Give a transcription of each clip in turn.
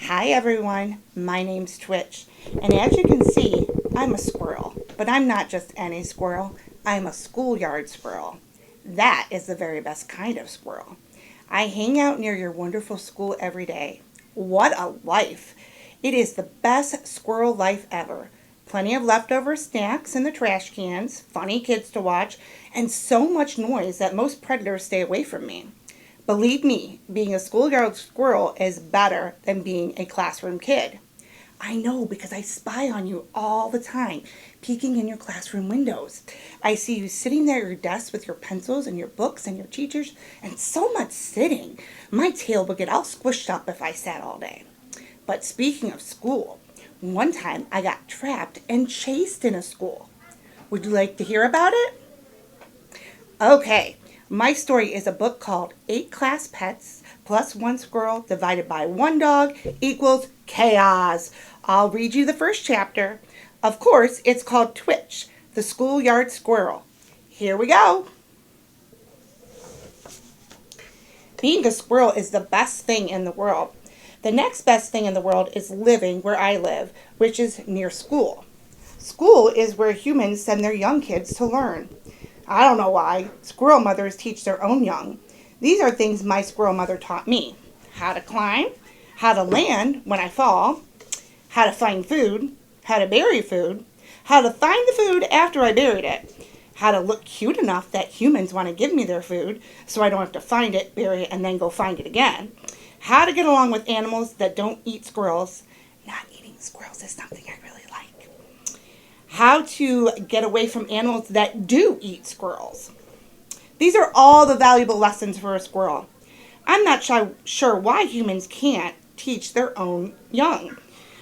Hi everyone, my name's Twitch, and as you can see, I'm a squirrel, but I'm not just any squirrel, I'm a schoolyard squirrel. That is the very best kind of squirrel. I hang out near your wonderful school every day. What a life! It is the best squirrel life ever. Plenty of leftover snacks in the trash cans, funny kids to watch, and so much noise that most predators stay away from me. Believe me, being a schoolyard squirrel is better than being a classroom kid. I know because I spy on you all the time, peeking in your classroom windows. I see you sitting there at your desk with your pencils and your books and your teachers, and so much sitting. My tail would get all squished up if I sat all day. But speaking of school, one time I got trapped and chased in a school. Would you like to hear about it? Okay, my story is a book called 8 Class Pets plus 1 Squirrel divided by 1 Dog equals chaos. I'll read you the first chapter. Of course, it's called Twitch, the Schoolyard Squirrel. Here we go. Being a squirrel is the best thing in the world. The next best thing in the world is living where I live, which is near school. School is where humans send their young kids to learn. I don't know why. Squirrel mothers teach their own young. These are things my squirrel mother taught me. How to climb, how to land when I fall, how to find food, how to bury food, how to find the food after I buried it, how to look cute enough that humans want to give me their food so I don't have to find it, bury it, and then go find it again, how to get along with animals that don't eat squirrels. Not eating squirrels is something I really like. How to get away from animals that do eat squirrels. These are all the valuable lessons for a squirrel. I'm not sure why humans can't teach their own young.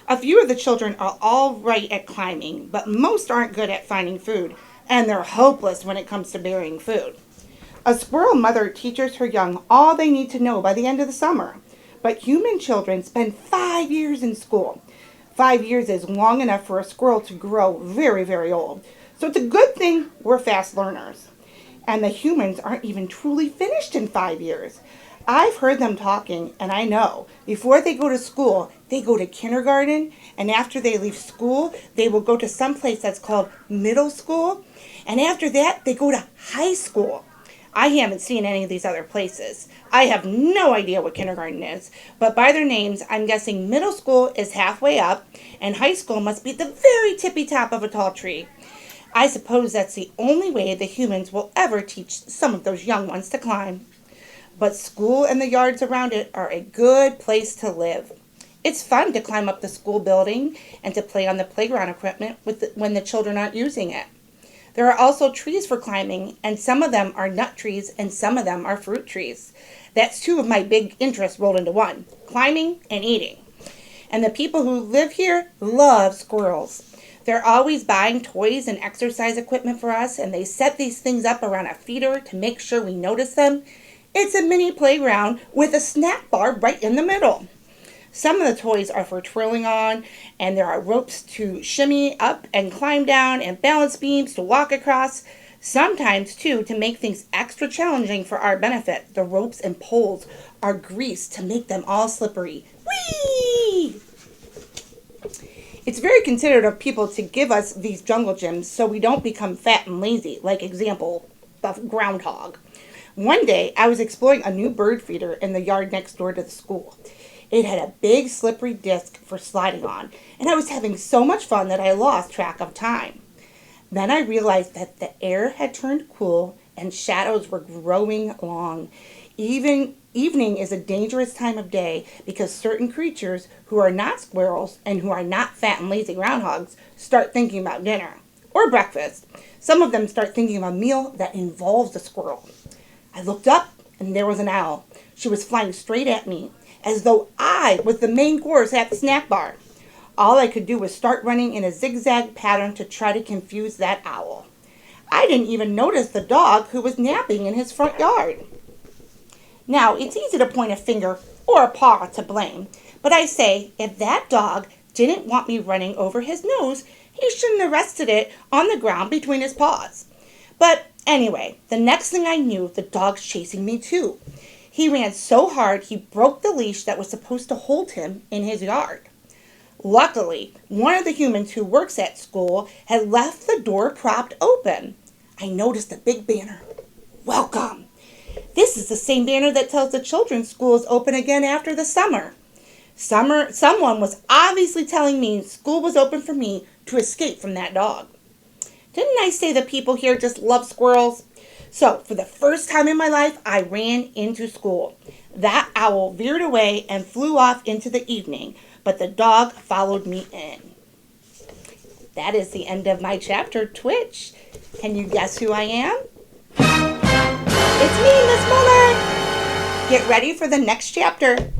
A few of the children are all right at climbing, but most aren't good at finding food, and they're hopeless when it comes to burying food. A squirrel mother teaches her young all they need to know by the end of the summer, but human children spend 5 years in school. 5 years is long enough for a squirrel to grow very, very old. So it's a good thing we're fast learners. And the humans aren't even truly finished in 5 years. I've heard them talking, and I know, before they go to school, they go to kindergarten, and after they leave school, they will go to some place that's called middle school, and after that, they go to high school. I haven't seen any of these other places. I have no idea what kindergarten is, but by their names, I'm guessing middle school is halfway up, and high school must be the very tippy top of a tall tree. I suppose that's the only way the humans will ever teach some of those young ones to climb. But school and the yards around it are a good place to live. It's fun to climb up the school building and to play on the playground equipment when the children aren't using it. There are also trees for climbing, and some of them are nut trees and some of them are fruit trees. That's 2 of my big interests rolled into one, climbing and eating. And the people who live here love squirrels. They're always buying toys and exercise equipment for us, and they set these things up around a feeder to make sure we notice them. It's a mini playground with a snack bar right in the middle. Some of the toys are for twirling on, and there are ropes to shimmy up and climb down, and balance beams to walk across. Sometimes, too, to make things extra challenging for our benefit, the ropes and poles are greased to make them all slippery. Whee! It's very considerate of people to give us these jungle gyms so we don't become fat and lazy, like example, the groundhog. One day, I was exploring a new bird feeder in the yard next door to the school. It had a big slippery disc for sliding on, and I was having so much fun that I lost track of time. Then I realized that the air had turned cool and shadows were growing long. Evening is a dangerous time of day because certain creatures who are not squirrels and who are not fat and lazy groundhogs start thinking about dinner or breakfast. Some of them start thinking of a meal that involves a squirrel. I looked up and there was an owl. She was flying straight at me, as though I was the main course at the snack bar. All I could do was start running in a zigzag pattern to try to confuse that owl. I didn't even notice the dog who was napping in his front yard. Now, it's easy to point a finger or a paw to blame, but I say, if that dog didn't want me running over his nose, he shouldn't have rested it on the ground between his paws. But anyway, the next thing I knew, the dog's chasing me too. He ran so hard he broke the leash that was supposed to hold him in his yard. Luckily, one of the humans who works at school had left the door propped open. I noticed a big banner. Welcome! This is the same banner that tells the children's school is open again after the summer. Someone was obviously telling me school was open for me to escape from that dog. Didn't I say the people here just love squirrels? So, for the first time in my life, I ran into school. That owl veered away and flew off into the evening, but the dog followed me in. That is the end of my chapter, Twitch. Can you guess who I am? It's me, Miss Muller. Get ready for the next chapter.